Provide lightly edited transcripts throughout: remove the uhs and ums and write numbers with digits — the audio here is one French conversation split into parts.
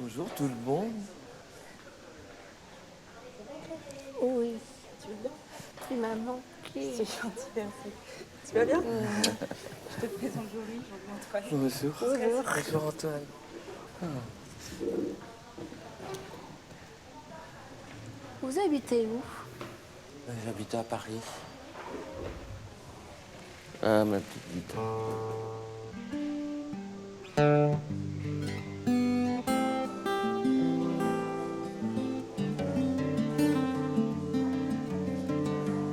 Bonjour tout le monde. Oui, tu m'as manqué. C'est gentil, merci. Tu vas bien? Je te présente Jolie, Antoine. Bonjour. Bonjour. Bonjour Antoine. Vous habitez où? J'habite à Paris. Ah, ma petite guitare.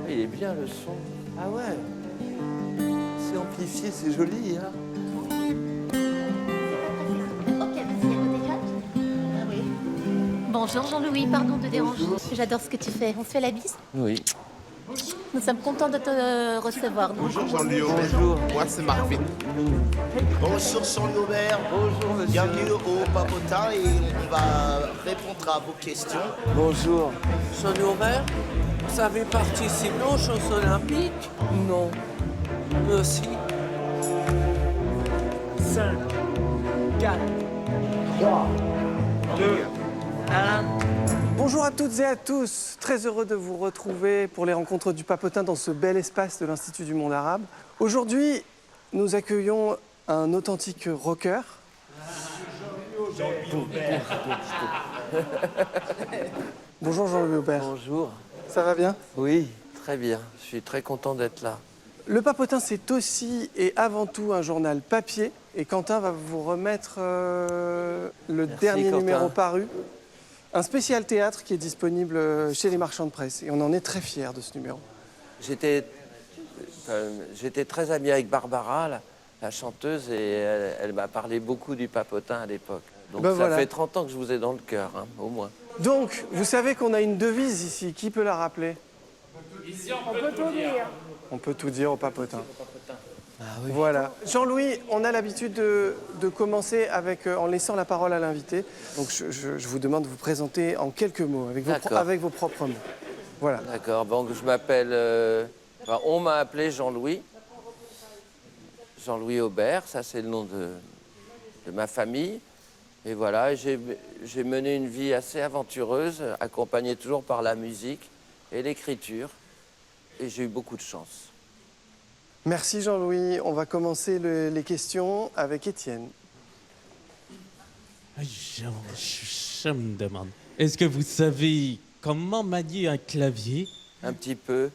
Il est bien le son. Ah ouais. C'est amplifié, c'est joli, hein. Ok, vas-y, à côté Jacques. Ah oui. Bonjour Jean-Louis, pardon de déranger. J'adore ce que tu fais. On se fait la bise? Oui. Nous sommes contents de te recevoir. Bonjour Jean-Louis Aubert. Bonjour. Moi c'est Marvin. Bonjour Jean-Louis Aubert. Bonjour monsieur. Bienvenue au Papotin et on va répondre à vos questions. Bonjour. Jean-Louis Aubert, vous avez participé aux Jeux Olympiques? Non. Moi aussi. 5, 4, 3, 2, 1. Bonjour à toutes et à tous, très heureux de vous retrouver pour les rencontres du Papotin dans ce bel espace de l'Institut du monde arabe. Aujourd'hui, nous accueillons un authentique rocker. Bonjour Jean-Louis Aubert, Bonjour. ça va bien? Oui, très bien. Je suis très content d'être là. Le Papotin, c'est aussi et avant tout un journal papier. Et Quentin va vous remettre le Merci, dernier Quentin. numéro paru. Un spécial théâtre qui est disponible chez les marchands de presse. Et on en est très fiers de ce numéro. J'étais très ami avec Barbara, la chanteuse, et elle m'a parlé beaucoup du Papotin à l'époque. Donc Ben ça voilà. fait 30 ans que je vous ai dans le cœur, hein, au moins. Donc, vous savez qu'on a une devise ici. Qui peut la rappeler? On peut tout dire au Papotin. Ah oui. Voilà. Jean-Louis, on a l'habitude de commencer en laissant la parole à l'invité. Donc, je vous demande de vous présenter en quelques mots, D'accord. avec vos propres mots. Voilà. D'accord, donc je m'appelle... on m'a appelé Jean-Louis. Jean-Louis Aubert, ça c'est le nom de ma famille. Et voilà, j'ai mené une vie assez aventureuse, accompagnée toujours par la musique et l'écriture. Et j'ai eu beaucoup de chance. Merci Jean-Louis. On va commencer les questions avec Étienne. Je me demande, est-ce que vous savez comment manier un clavier? Un petit peu.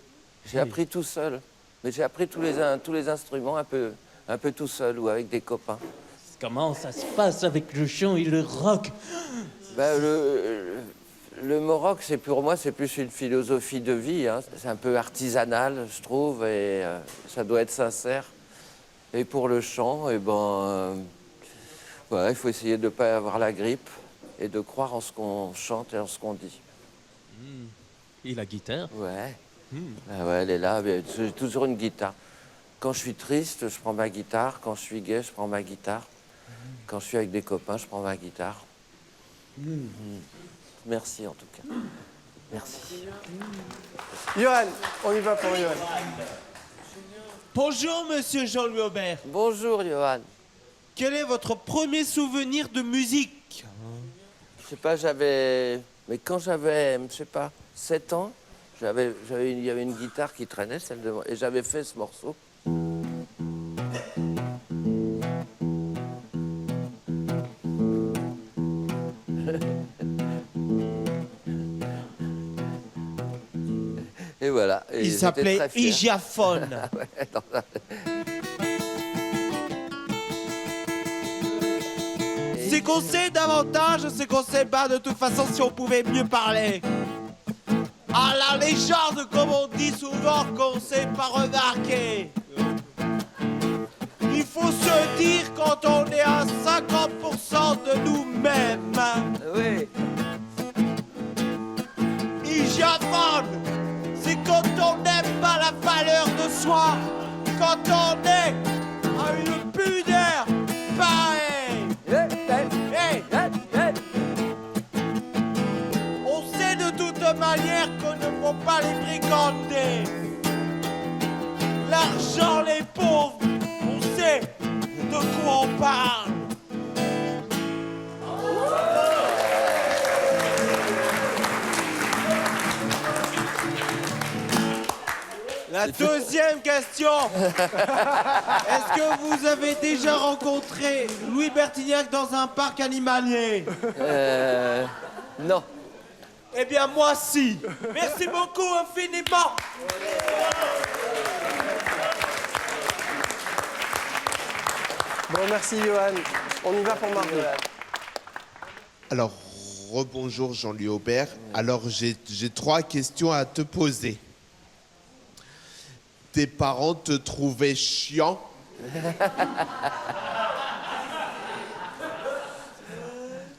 J'ai appris tout seul. Mais j'ai appris tous les instruments un peu tout seul ou avec des copains. Comment ça se passe avec le chant et le rock? Ben, le Maroc, pour moi, c'est plus une philosophie de vie, hein. C'est un peu artisanal, je trouve, et ça doit être sincère. Et pour le chant, voilà, il faut essayer de ne pas avoir la grippe et de croire en ce qu'on chante et en ce qu'on dit. Et la guitare? Ouais. Ah ouais, elle est là. J'ai toujours une guitare. Quand je suis triste, je prends ma guitare. Quand je suis gai, je prends ma guitare. Quand je suis avec des copains, je prends ma guitare. Merci en tout cas. Merci. Johan, on y va pour Johan. Bonjour, monsieur Jean-Louis Aubert. Bonjour, Johan. Quel est votre premier souvenir de musique? Je sais pas, mais quand j'avais, je sais pas, 7 ans, il y avait une guitare qui traînait, celle de moi, et j'avais fait ce morceau. Et voilà. Et Il j'étais s'appelait très fier. Hygiaphone. Ah ouais, non. C'est qu'on sait davantage, c'est qu'on sait pas de toute façon si on pouvait mieux parler. À la légende, comme on dit souvent, qu'on sait pas remarquer. Il faut se dire quand on est à 50% de nous-mêmes. Oui. Hygiaphone, c'est quand on n'aime pas la valeur de soi, quand on est à une pudeur pareille. Hey. On sait de toute manière qu'on ne faut pas les fréquenter. L'argent, les pauvres, on sait de quoi on parle. La deuxième question. Est-ce que vous avez déjà rencontré Louis Bertignac dans un parc animalier? Non. Eh bien, moi, si. Merci beaucoup infiniment. Bon, merci Johan. On y va pour Margot. Alors, rebonjour Jean-Louis Aubert. Alors, j'ai 3 questions à te poser. Tes parents te trouvaient chiant?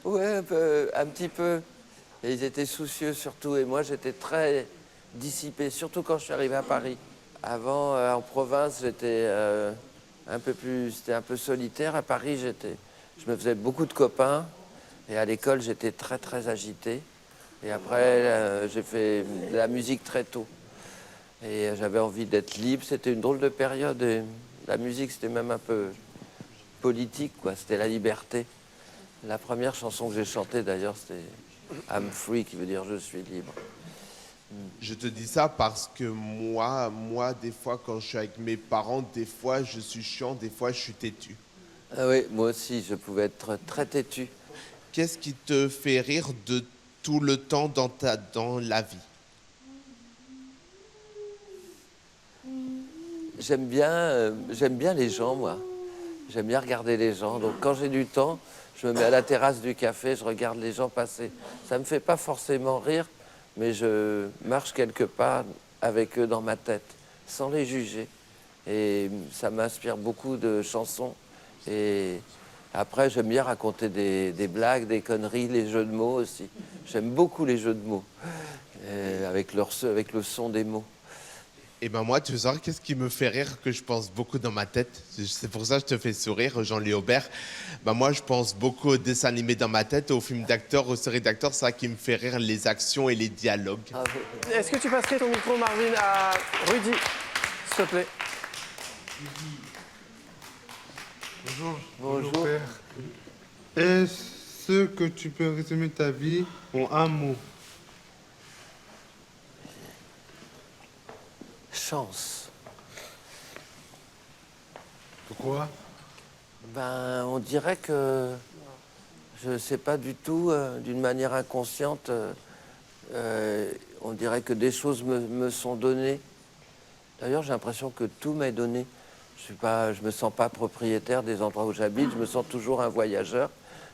Ouais, un petit peu. Et ils étaient soucieux surtout. Et moi, j'étais très dissipé, surtout quand je suis arrivé à Paris. Avant, en province, j'étais c'était un peu solitaire. À Paris, je me faisais beaucoup de copains. Et à l'école, j'étais très, très agité. Et après, j'ai fait de la musique très tôt. Et j'avais envie d'être libre. C'était une drôle de période. Et la musique, c'était même un peu politique, quoi. C'était la liberté. La première chanson que j'ai chantée, d'ailleurs, c'était I'm Free, qui veut dire je suis libre. Je te dis ça parce que moi, des fois, quand je suis avec mes parents, des fois, je suis chiant, des fois, je suis têtu. Ah oui, moi aussi, je pouvais être très têtu. Qu'est-ce qui te fait rire de tout le temps dans la vie? J'aime bien les gens, moi. J'aime bien regarder les gens. Donc, quand j'ai du temps, je me mets à la terrasse du café, je regarde les gens passer. Ça me fait pas forcément rire, mais je marche quelques pas avec eux dans ma tête, sans les juger. Et ça m'inspire beaucoup de chansons. Et après, j'aime bien raconter des blagues, des conneries, les jeux de mots aussi. J'aime beaucoup les jeux de mots, avec le son des mots. Et ben moi, tu veux savoir qu'est-ce qui me fait rire, que je pense beaucoup dans ma tête? C'est pour ça que je te fais sourire, Jean-Louis Aubert. Ben moi, je pense beaucoup aux dessins animés dans ma tête, aux films d'acteurs, aux séries d'acteurs. C'est ça qui me fait rire, les actions et les dialogues. Est-ce que tu passerais ton micro, Marvin, à Rudy, s'il te plaît? Bonjour. Bonjour. Père. Est-ce que tu peux résumer ta vie en un mot? Chance. Pourquoi? Ben, on dirait que, je ne sais pas du tout, d'une manière inconsciente, on dirait que des choses me sont données. D'ailleurs, j'ai l'impression que tout m'est donné. Je me sens pas propriétaire des endroits où j'habite, je me sens toujours un voyageur,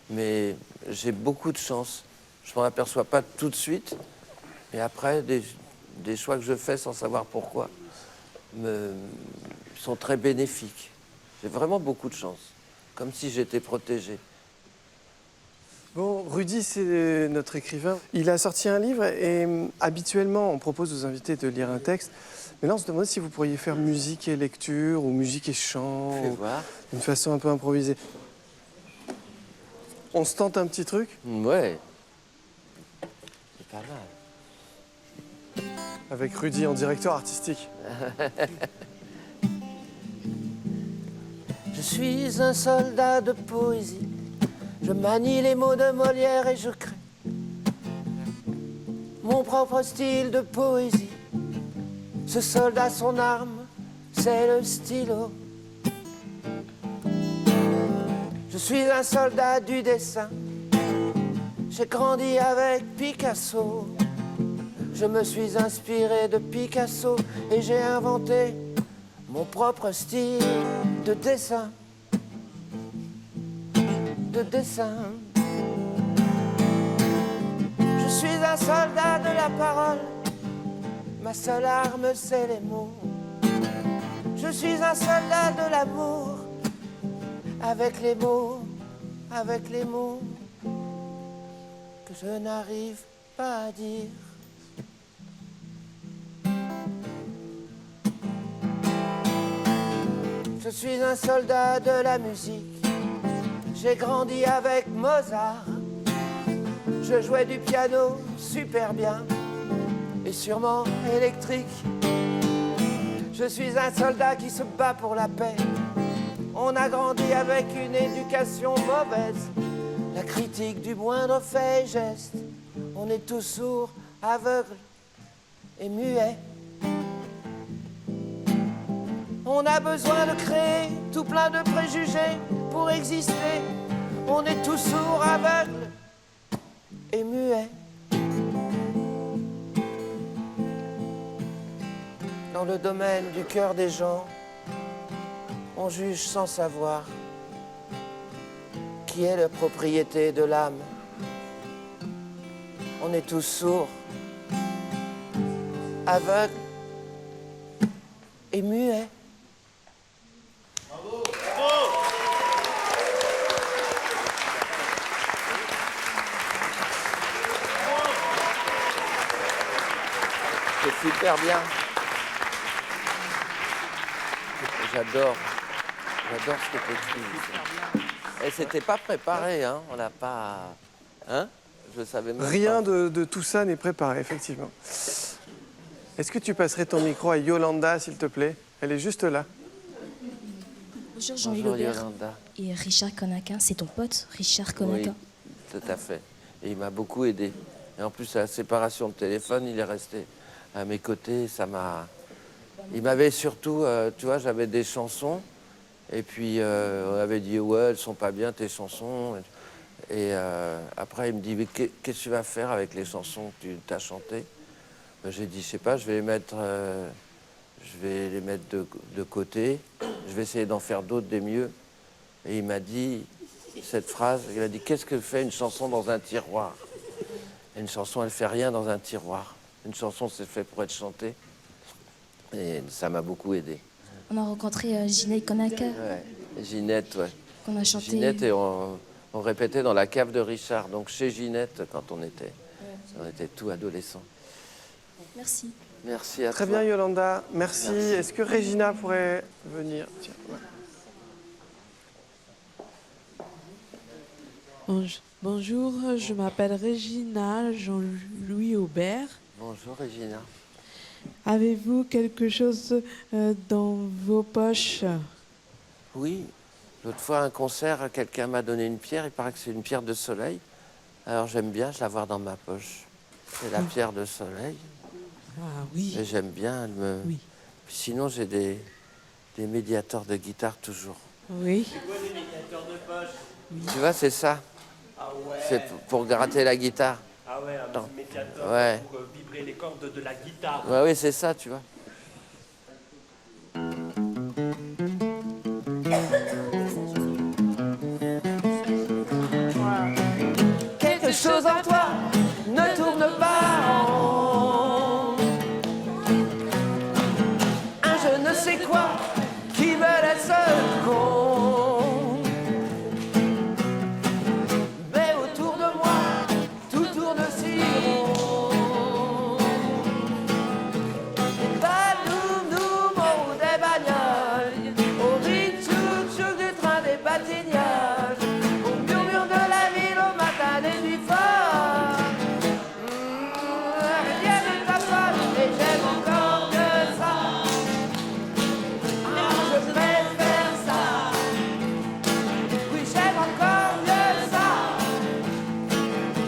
mais j'ai beaucoup de chance. Je m'en aperçois pas tout de suite, mais après, des choix que je fais sans savoir pourquoi sont très bénéfiques. J'ai vraiment beaucoup de chance, comme si j'étais protégé. Bon, Rudy, c'est notre écrivain. Il a sorti un livre et habituellement, on propose aux invités de lire un texte. Mais là, on se demandait si vous pourriez faire musique et lecture ou musique et chant, d'une façon un peu improvisée. On se tente un petit truc? Ouais. C'est pas mal. Avec Rudy en directeur artistique. Je suis un soldat de poésie. Je manie les mots de Molière et je crée mon propre style de poésie. Ce soldat, son arme, c'est le stylo. Je suis un soldat du dessin. J'ai grandi avec Picasso. Je me suis inspiré de Picasso et j'ai inventé mon propre style de dessin. De dessin. Je suis un soldat de la parole. Ma seule arme, c'est les mots. Je suis un soldat de l'amour. Avec les mots que je n'arrive pas à dire. Je suis un soldat de la musique. J'ai grandi avec Mozart. Je jouais du piano super bien et sûrement électrique. Je suis un soldat qui se bat pour la paix. On a grandi avec une éducation mauvaise. La critique du moindre fait et geste. On est tous sourds, aveugles et muets. On a besoin de créer tout plein de préjugés pour exister. On est tous sourds, aveugles et muets. Dans le domaine du cœur des gens, on juge sans savoir qui est la propriété de l'âme. On est tous sourds, aveugles et muets. Bravo. C'est super bien. J'adore ce que tu écris. Et c'était pas préparé, hein. On n'a pas... Hein? Je savais même Rien pas. de tout ça n'est préparé, effectivement. Est-ce que tu passerais ton micro à Yolanda, s'il te plaît? Elle est juste là. Bonjour Jean-Louis Bonjour, Laubert. Yolanda. Et Richard Conaquin, c'est ton pote, Richard Conaquin? Oui, tout à fait. Et il m'a beaucoup aidé. Et en plus, à la séparation de téléphone, il est resté à mes côtés. Ça m'a... Il m'avait surtout... tu vois, j'avais des chansons. Et puis, on avait dit, ouais, elles sont pas bien, tes chansons. Et après, il me dit, mais qu'est-ce que tu vas faire avec les chansons que tu as chantées? Ben, j'ai dit, je sais pas, je vais les mettre de côté. Je vais essayer d'en faire d'autres, des mieux. Et il m'a dit cette phrase, il a dit, qu'est-ce que fait une chanson dans un tiroir? Et une chanson, elle fait rien dans un tiroir. Une chanson, c'est fait pour être chantée. Et ça m'a beaucoup aidé. On a rencontré Ginette Conaquin. Ouais, Ginette, ouais. Qu'on a chanté. Ginette, et on répétait dans la cave de Richard, donc chez Ginette, quand on était tout adolescents. Merci. Merci à Très toi. bien, Yolanda. Merci. Est-ce que Régina pourrait venir? Tiens, ouais. Bonjour, je m'appelle Régina Jean-Louis Aubert. Bonjour, Régina. Avez-vous quelque chose dans vos poches? Oui, l'autre fois, à un concert, quelqu'un m'a donné une pierre. Il paraît que c'est une pierre de soleil. Alors j'aime bien, je la voir dans ma poche. C'est la pierre de soleil. Ah oui. Et j'aime bien. Elle me... Oui. Sinon, j'ai des médiateurs de guitare toujours. Oui. C'est quoi des médiateurs de poche? Oui. Tu vois, c'est ça. Ah ouais. C'est pour gratter la guitare. Ah ouais, un petit médiateur Ouais. pour vibrer les cordes de la guitare. Ouais, oui, c'est ça, tu vois. Quelque chose en toi ne tourne pas en rond. Un je ne sais quoi qui me laisse con. Mais autour de moi, tout tourne si rond. Baloum, noum, au des bagnoles, au rythme tchouk-tchouk du train des batignolles, au murmure de la ville au matin des nuits folles. Rien ne t'affole et j'aime encore que ça. Ah, je préfère ça. Oui, j'aime encore que ça.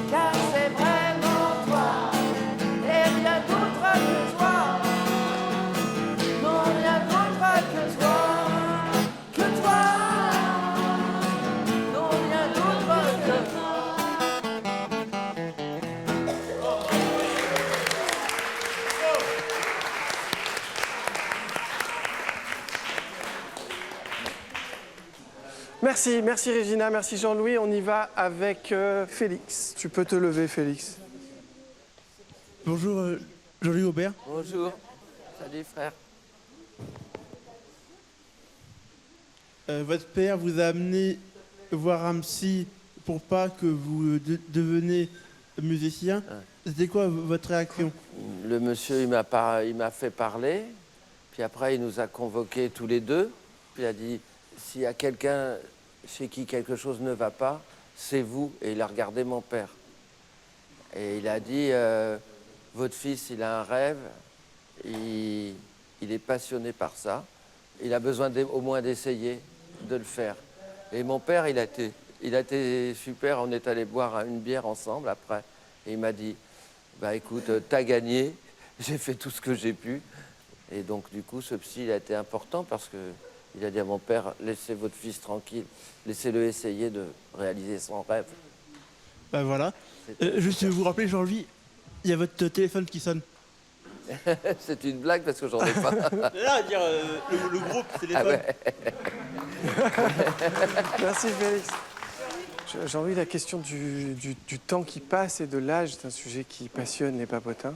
Car c'est vraiment toi et rien d'autre que toi. Non, rien d'autre que toi. Que toi. Non, rien d'autre que toi. Merci, merci Régina, merci Jean-Louis. On y va avec Félix. Tu peux te lever, Félix. Bonjour, Jean-Louis Aubert. Bonjour. Salut, frère. Votre père vous a amené voir un psy pour pas que vous deveniez musicien. C'était quoi votre réaction? Le monsieur, il m'a fait parler. Puis après, il nous a convoqués tous les deux. Puis il a dit, s'il y a quelqu'un chez qui quelque chose ne va pas, c'est vous. Et il a regardé mon père. Et il a dit, votre fils, il a un rêve. Il est passionné par ça. Il a besoin au moins d'essayer de le faire. Et mon père, il a été super. On est allé boire une bière ensemble après. Et il m'a dit, bah écoute, t'as gagné. J'ai fait tout ce que j'ai pu. Et donc, du coup, ce psy, il a été important parce qu'il a dit à mon père, laissez votre fils tranquille, laissez-le essayer de réaliser son rêve. Ben voilà. Juste vous rappeler, Jean-Louis, il y a votre téléphone qui sonne. C'est une blague parce que j'en ai pas. Là, dire le groupe téléphone. Ah ouais. Merci Félix. Jean-Louis, la question du temps qui passe et de l'âge, c'est un sujet qui passionne les papotins.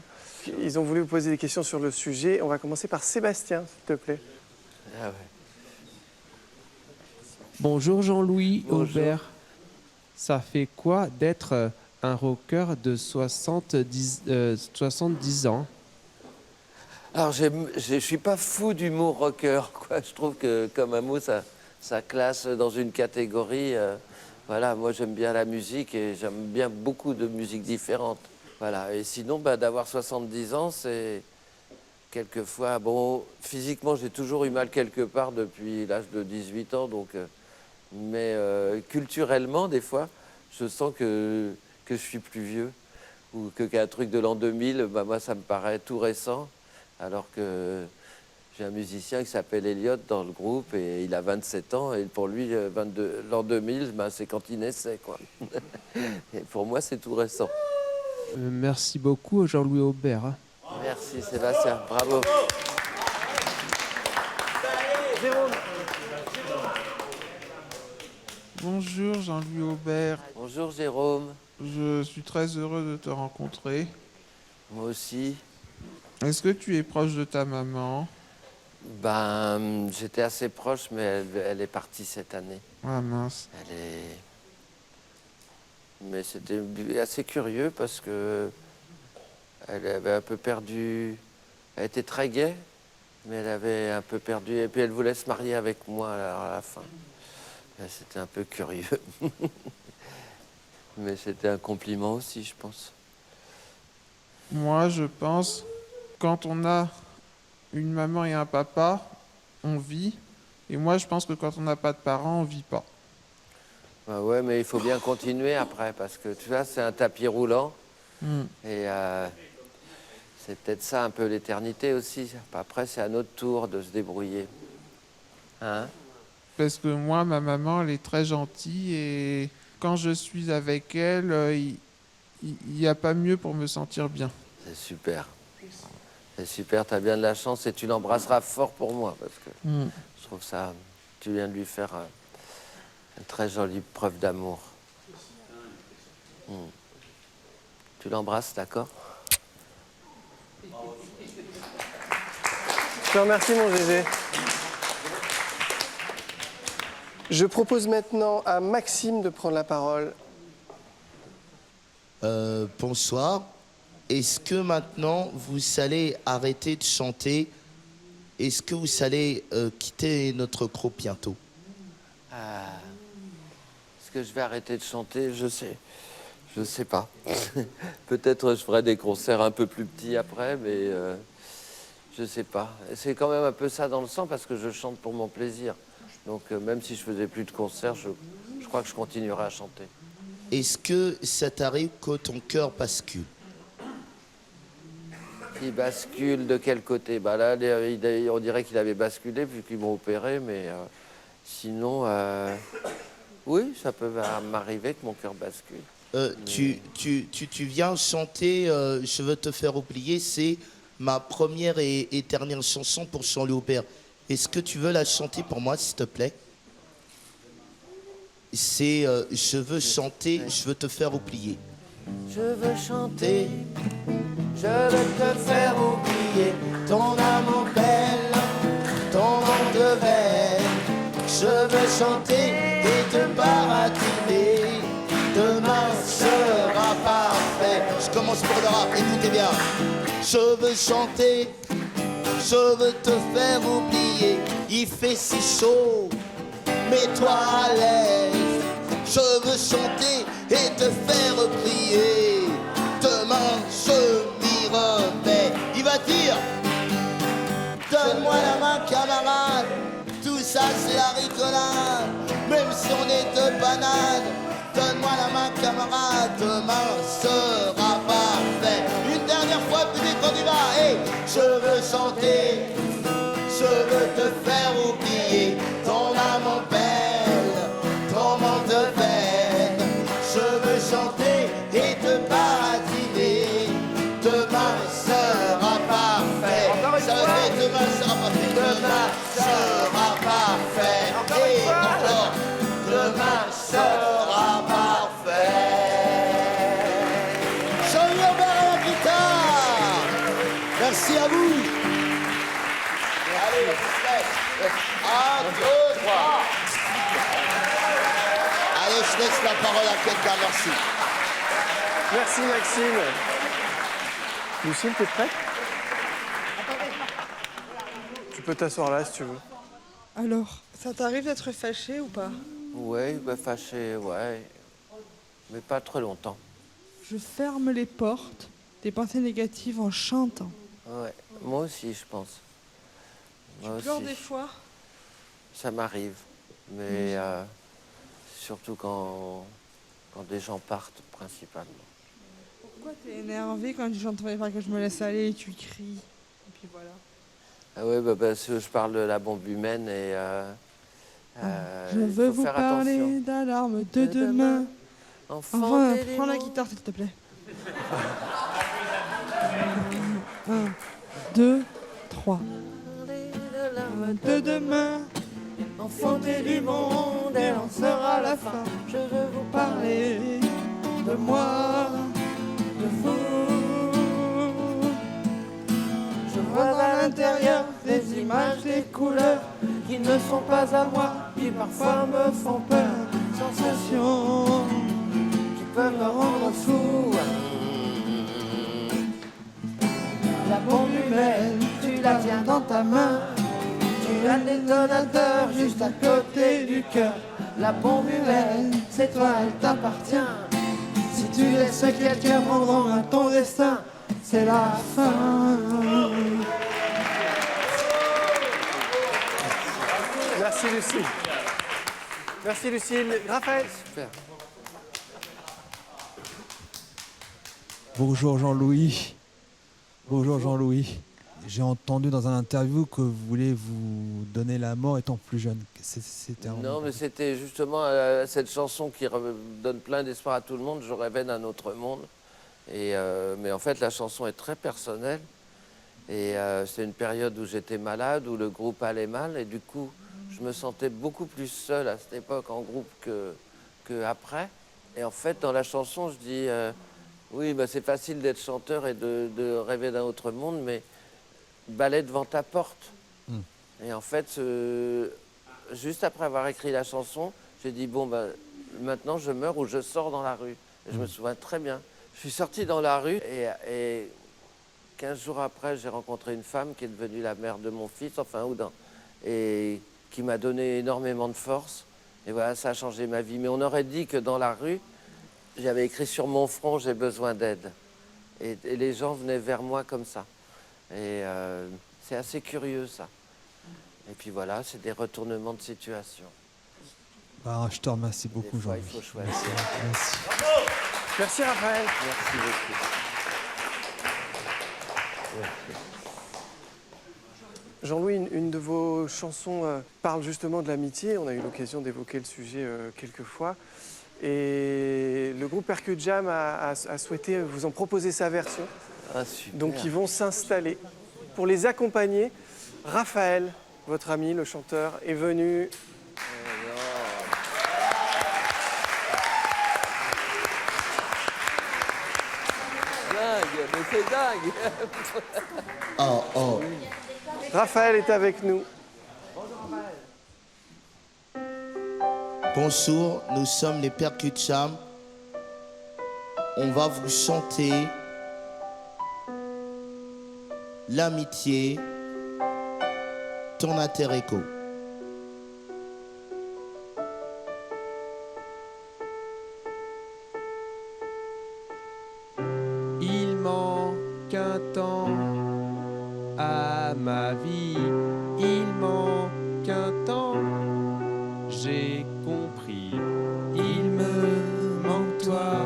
Ils ont voulu vous poser des questions sur le sujet. On va commencer par Sébastien, s'il te plaît. Ah ouais. Bonjour Jean-Louis Bonjour. Aubert. Ça fait quoi d'être un rocker de 70 ans? Alors, je suis pas fou d'humour rocker, quoi. Je trouve que comme un mot, ça classe dans une catégorie. Voilà, moi j'aime bien la musique et j'aime bien beaucoup de musiques différentes. Voilà, et sinon, d'avoir 70 ans, c'est quelquefois... Bon, physiquement, j'ai toujours eu mal quelque part depuis l'âge de 18 ans, donc... mais culturellement, des fois, je sens que je suis plus vieux ou qu'un truc de l'an 2000, moi, ça me paraît tout récent. Alors que j'ai un musicien qui s'appelle Elliot dans le groupe et il a 27 ans et pour lui, l'an 2000, c'est quand il naissait, quoi. Et pour moi, c'est tout récent. Merci beaucoup Jean-Louis Aubert. Merci Sébastien, bravo. Jérôme. Bonjour Jean-Louis Aubert. Bonjour Jérôme. Je suis très heureux de te rencontrer. Moi aussi. Est-ce que tu es proche de ta maman? J'étais assez proche, mais elle est partie cette année. Ah mince. Mais c'était assez curieux parce que elle avait un peu perdu... Elle était très gaie, mais elle avait un peu perdu... Et puis elle voulait se marier avec moi à la fin. C'était un peu curieux. Mais c'était un compliment aussi, je pense. Moi, je pense, quand on a une maman et un papa, on vit. Et moi, je pense que quand on n'a pas de parents, on vit pas. Bah ouais, mais il faut bien continuer après, parce que tu vois, c'est un tapis roulant. Et c'est peut-être ça un peu l'éternité aussi. Après, c'est à notre tour de se débrouiller. Hein? Parce que moi, ma maman, elle est très gentille et quand je suis avec elle, il n'y a pas mieux pour me sentir bien. C'est super. C'est super, tu as bien de la chance et tu l'embrasseras fort pour moi parce que je trouve ça, tu viens de lui faire une très jolie preuve d'amour. Tu l'embrasses, d'accord? Je te remercie, mon Gégé. Je propose maintenant à Maxime de prendre la parole. Bonsoir. Est-ce que maintenant vous allez arrêter de chanter? Est-ce que vous allez quitter notre groupe bientôt? Est-ce que je vais arrêter de chanter? Je sais pas. Peut-être je ferai des concerts un peu plus petits après, mais je sais pas. C'est quand même un peu ça dans le sang parce que je chante pour mon plaisir. Donc même si je faisais plus de concerts, je crois que je continuerai à chanter. Est-ce que ça t'arrive que ton cœur bascule? Il bascule de quel côté? Là, on dirait qu'il avait basculé vu qu'ils m'ont opéré, mais sinon, oui, ça peut m'arriver que mon cœur bascule. Tu viens chanter Je veux te faire oublier, c'est ma première et dernière chanson pour Jean-Louis Aubert. Est-ce que tu veux la chanter pour moi, s'il te plaît? C'est Je veux chanter, je veux te faire oublier. Je veux chanter, je veux te faire oublier ton amour belle, ton nom de veine. Je veux chanter et te baratiner. Demain sera parfait. Je commence pour le rap, écoutez bien. Je veux chanter, je veux te faire oublier. Il fait si chaud, mets-toi à l'aise. Je veux chanter et te faire crier. Demain je m'y remets. Il va dire, donne-moi la main camarade. Tout ça c'est la rigolade. Même si on est deux bananes. Donne-moi la main camarade. Demain sera parfait. Une dernière fois public on y va. Hey, je veux chanter, Merci à vous. Allez, un, deux, trois. Allez, je laisse la parole à quelqu'un, merci. Merci Maxime. Lucille, t'es prête? Tu peux t'asseoir là si tu veux. Alors, ça t'arrive d'être fâché ou pas? Ouais, bah, fâché, ouais. Mais pas trop longtemps. Je ferme les portes des pensées négatives en chantant. Ouais, moi aussi, je pense. Tu Moi pleures aussi. des fois? Ça m'arrive. Mais surtout quand des gens partent, principalement. Pourquoi t'es énervé quand j'entends pas que je me laisse aller et tu cries? Et puis voilà. Ah ouais, bah, parce que je parle de la bombe humaine et Je veux faut vous faire parler attention. d'alarme de demain. Enfant, Enfin, d'éléments. prends la guitare s'il te plaît. 1, 2, 3. De demain, enfantez du monde, elle en sera la fin. Je veux vous parler de moi, de vous. Je vois à l'intérieur des images, des couleurs qui ne sont pas à moi, qui parfois me font peur. Sensations qui peuvent me rendre fou. La bombe humaine, tu la tiens dans ta main. Tu as le détonateur juste à côté du cœur. La bombe humaine, c'est toi, elle t'appartient. Si tu laisses quelqu'un prendre en main ton destin, c'est la fin. Merci Lucille. Merci Lucille. Raphaël. Super. Bonjour Jean-Louis. Bonjour Jean-Louis. J'ai entendu dans un interview que vous voulez vous donner la mort étant plus jeune. C'était un... Non, mais c'était justement cette chanson qui donne plein d'espoir à tout le monde. Je rêvais d'un autre monde. Mais en fait, la chanson est très personnelle. Et c'est une période où j'étais malade, où le groupe allait mal. Et du coup, je me sentais beaucoup plus seul à cette époque en groupe que après. Et en fait, dans la chanson, je dis oui, bah, c'est facile d'être chanteur et de rêver d'un autre monde, mais balai devant ta porte. Et en fait, juste après avoir écrit la chanson, j'ai dit bon, bah, maintenant je meurs ou je sors dans la rue. Et je me souviens très bien. Je suis sorti dans la rue et 15 jours après, j'ai rencontré une femme qui est devenue la mère de mon fils, enfin, et qui m'a donné énormément de force. Et voilà, ça a changé ma vie. Mais on aurait dit que dans la rue, j'avais écrit sur mon front, j'ai besoin d'aide. Et les gens venaient vers moi comme ça. Et c'est assez curieux, ça. Et puis voilà, c'est des retournements de situation. Bah, je te remercie beaucoup, Des fois, Jean-Louis. il faut choisir. Merci. Merci Raphaël. Merci beaucoup. Jean-Louis, une de vos chansons parle justement de l'amitié. On a eu l'occasion d'évoquer le sujet quelques fois. Et le groupe Percut Jam a souhaité vous en proposer sa version. Ah, super. Donc ils vont s'installer. Pour les accompagner, Raphaël, votre ami, le chanteur, est venu. Dingue, mais c'est dingue. Oh, oh. Raphaël est avec nous. Bonjour, nous sommes les Percut Jam. On va vous chanter l'amitié, ton alter ego. Il manque un temps à ma vie, il manque un temps, j'ai compris, il me manque toi,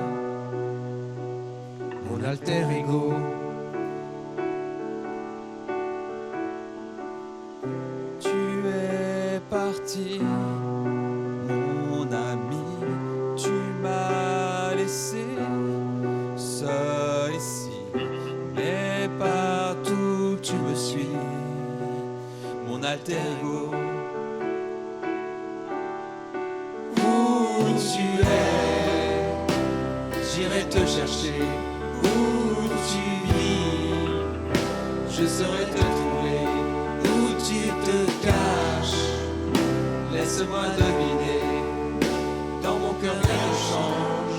mon alter ego. Tu es parti, mon ami, tu m'as laissé seul ici, mais partout tu me suis, mon alter ego. Où tu es, j'irai te chercher. Où tu vis, je saurais te trouver où tu te caches. Laisse-moi deviner, dans mon cœur rien ne change,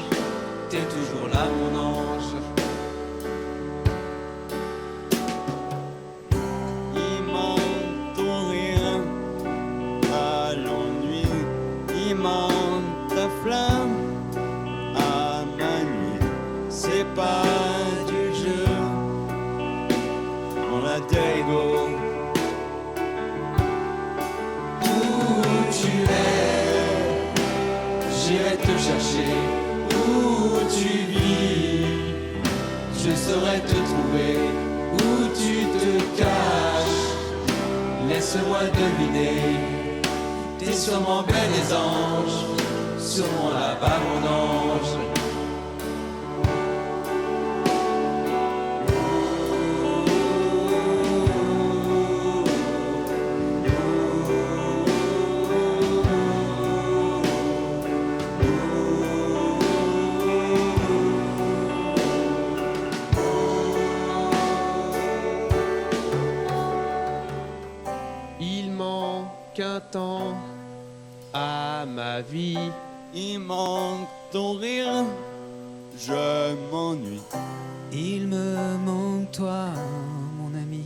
t'es toujours là mon ange. Il manque ton rire à l'ennui, il manque ta flamme à ma nuit. C'est pas du jeu, on a des égaux. Où tu es, j'irai te chercher. Où tu vis, je saurais te trouver. Où tu te caches, laisse-moi deviner. T'es sûrement bien des anges, sûrement là-bas mon ange. Il manque un temps à ma vie, il manque ton rire, je m'ennuie. Il me manque toi, mon ami.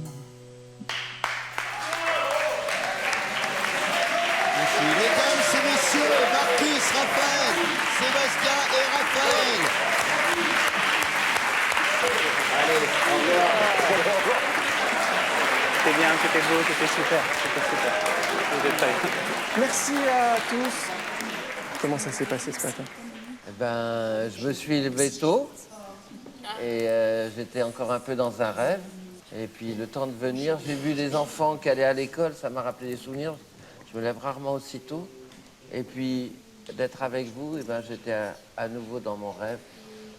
Merci. Mesdames et messieurs, Marcus, Raphaël, Sébastien et Raphaël. Allez, au revoir. C'était bien, c'était beau, c'était super. C'était super. Vous êtes très bien. Merci à tous. Comment ça s'est passé ce matin? Eh ben, je me suis levé tôt et j'étais encore un peu dans un rêve. Et puis le temps de venir, j'ai vu des enfants qui allaient à l'école, ça m'a rappelé des souvenirs. Je me lève rarement aussitôt. Et puis d'être avec vous, eh ben, j'étais à nouveau dans mon rêve.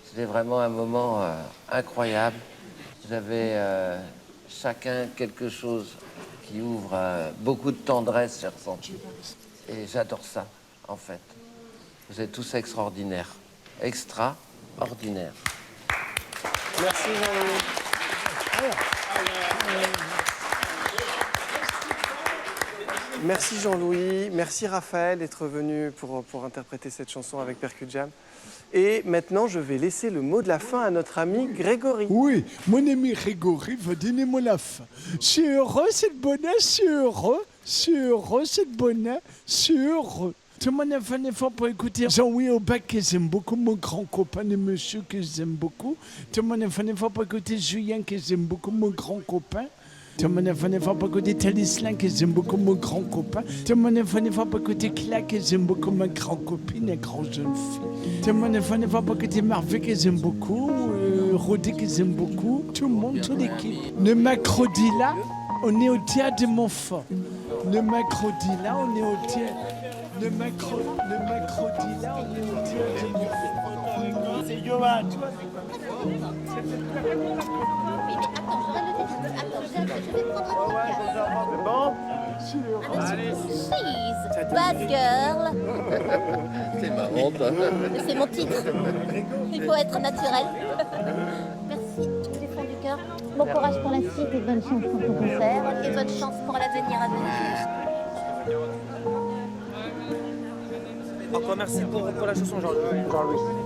C'était vraiment un moment incroyable. J'avais chacun quelque chose qui ouvre beaucoup de tendresse, j'ai ressenti. Et j'adore ça, en fait. Vous êtes tous extraordinaires. Extraordinaires. Merci Jean-Louis. Merci Jean-Louis, merci Raphaël d'être venu pour interpréter cette chanson avec Percu Jam. Et maintenant, je vais laisser le mot de la fin à notre ami Grégory. Oui, mon ami Grégory va donner moi la fin. C'est heureux, c'est le bonheur, c'est heureux, c'est le bonheur, c'est heureux. Tout le monde a fait un effort pour écouter Jean-Louis Aubert, que j'aime beaucoup, mon grand copain de monsieur que j'aime beaucoup. Tout le monde a fait un effort pour écouter Julien, que j'aime beaucoup, mon grand copain. Tout le monde a fait un effort pour écouter Talislan, que j'aime beaucoup, mon grand copain. Tout le monde a fait un effort pour écouter Cla, que j'aime beaucoup, ma grande copine, une grande jeune fille. Tout le monde a fait un effort pour écouter Marvé, que j'aime beaucoup, Rodé, que j'aime beaucoup. Tout le monde, toute l'équipe. Le mercredi là, on est au théâtre de Montfort. Le mercredi là, on est au théâtre. Le mercredi là, on est au théâtre de Montfort. C'est Johan. Bad girl. C'est marrant, toi. C'est mon titre. Il faut être naturel. Merci du fond du cœur. Bon courage pour la suite et bonne chance pour ton concert. Et bonne chance pour l'avenir à venir. Encore merci pour la chanson, Jean-Louis.